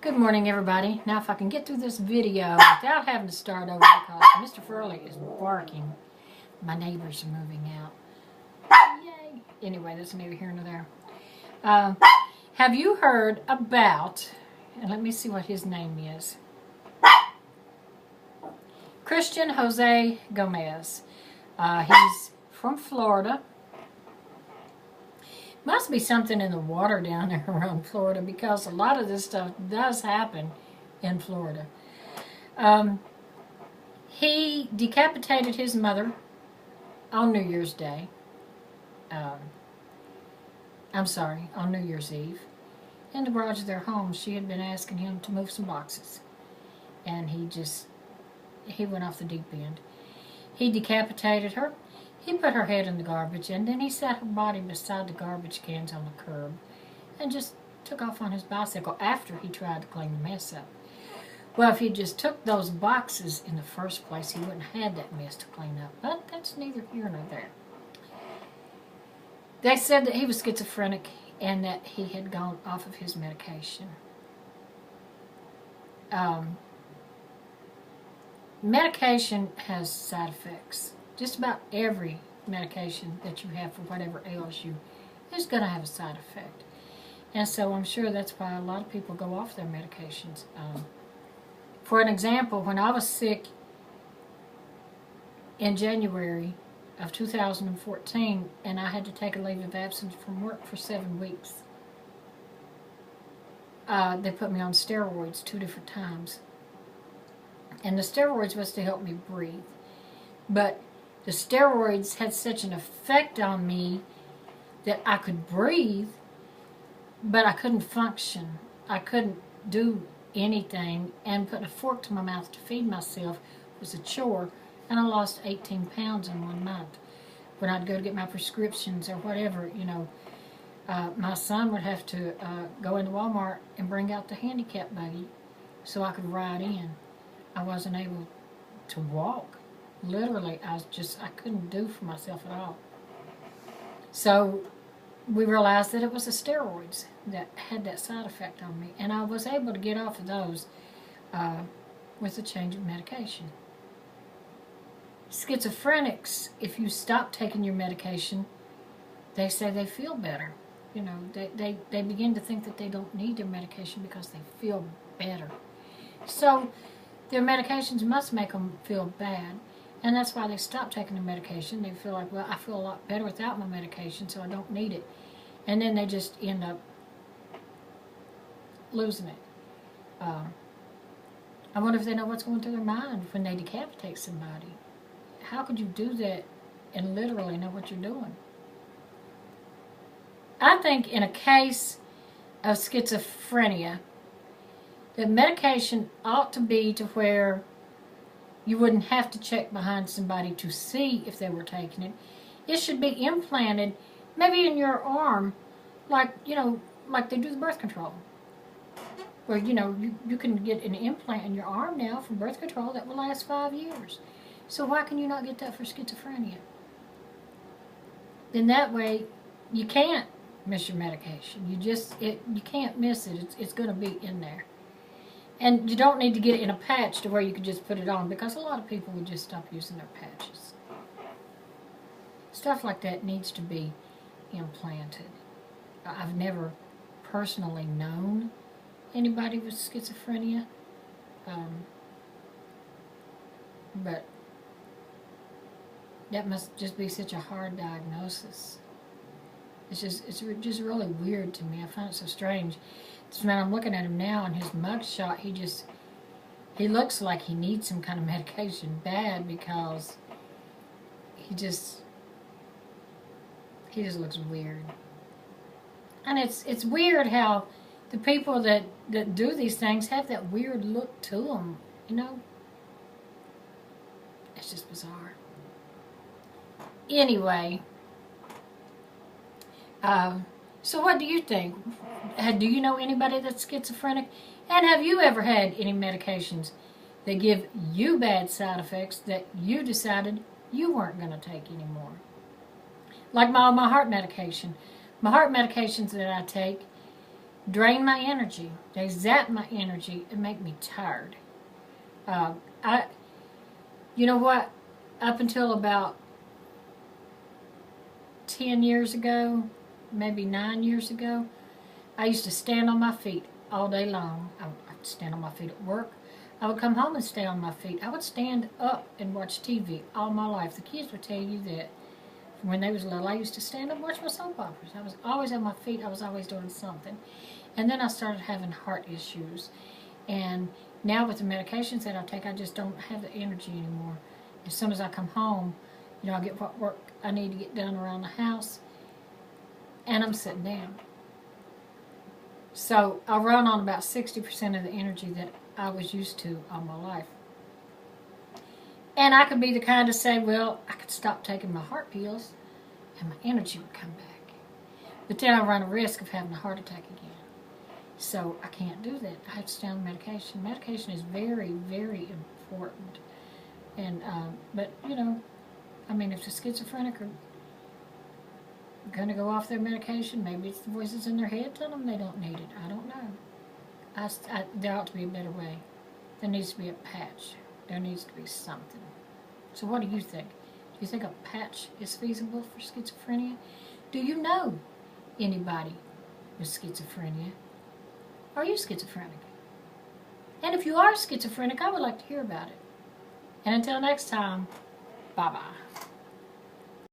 Good morning, everybody. Now, if I can get through this video without having to start over because Mr. Furley is barking. My neighbors are moving out. Yay! Anyway, that's neither here nor there. Have you heard about, and let me see what his name is, Christian Jose Gomez. He's from Florida. Must be something in the water down there around Florida because a lot of this stuff does happen in Florida. He decapitated his mother on New Year's Day. On New Year's Eve. In the garage of their home, she had been asking him to move some boxes. And he went off the deep end. He decapitated her. He put her head in the garbage, and then he sat her body beside the garbage cans on the curb and just took off on his bicycle after he tried to clean the mess up. Well, if he just took those boxes in the first place, he wouldn't have had that mess to clean up. But that's neither here nor there. They said that he was schizophrenic and that he had gone off of his medication. Medication has side effects. Just about every medication that you have for whatever ails you is going to have a side effect. And so I'm sure that's why a lot of people go off their medications. For an example, when I was sick in January of 2014 and I had to take a leave of absence from work for 7 weeks, they put me on steroids 2 different times. And the steroids was to help me breathe. But the steroids had such an effect on me that I could breathe, but I couldn't function. I couldn't do anything, and putting a fork to my mouth to feed myself was a chore, and I lost 18 pounds in 1 month. When I'd go to get my prescriptions or whatever, my son would have to go into Walmart and bring out the handicap buggy so I could ride in. I wasn't able to walk. Literally, I couldn't do for myself at all. So we realized that it was the steroids that had that side effect on me. And I was able to get off of those with a change of medication. Schizophrenics, if you stop taking your medication, they say they feel better. They begin to think that they don't need their medication because they feel better. So their medications must make them feel bad. And that's why they stop taking the medication. They feel like, well, I feel a lot better without my medication, so I don't need it. And then they just end up losing it. I wonder if they know what's going through their mind when they decapitate somebody. How could you do that and literally know what you're doing? I think in a case of schizophrenia, the medication ought to be to where you wouldn't have to check behind somebody to see if they were taking it. It should be implanted, maybe in your arm, like they do the birth control. Where, you can get an implant in your arm now for birth control that will last 5 years. So why can you not get that for schizophrenia? Then that way, you can't miss your medication. You can't miss it. It's going to be in there. And you don't need to get it in a patch to where you can just put it on, because a lot of people would just stop using their patches. Stuff like that needs to be implanted. I've never personally known anybody with schizophrenia, but that must just be such a hard diagnosis. It's just really weird to me. I find it so strange. This man, I'm looking at him now, and his mugshot, he looks like he needs some kind of medication bad, because he just looks weird. And it's weird how the people that do these things have that weird look to them, It's just bizarre. Anyway, so what do you think? Do you know anybody that's schizophrenic? And have you ever had any medications that give you bad side effects that you decided you weren't going to take anymore? Like my heart medication. My heart medications that I take, drain my energy. They zap my energy and make me tired. You know what? Up until about 10 years ago, maybe 9 years ago, I used to stand on my feet all day long. I would stand on my feet at work. I would come home and stay on my feet. I would stand up and watch TV all my life. The kids would tell you that when they was little, I used to stand up and watch my soap operas. I was always on my feet. I was always doing something. And then I started having heart issues. And now with the medications that I take, I just don't have the energy anymore. As soon as I come home, you know, I get what work I need to get done around the house, and I'm sitting down. So I run on about 60% of the energy that I was used to all my life. And I could be the kind to say, well, I could stop taking my heart pills and my energy would come back. But then I run a risk of having a heart attack again. So I can't do that. I have to stay on medication. Medication is very, very important. And but, you know, I mean, if the schizophrenic are going to go off their medication, maybe it's the voices in their head telling them they don't need it. I don't know. There ought to be a better way. There needs to be a patch. There needs to be something. So what do you think? Do you think a patch is feasible for schizophrenia? Do you know anybody with schizophrenia? Are you schizophrenic? And if you are schizophrenic, I would like to hear about it. And until next time, bye-bye.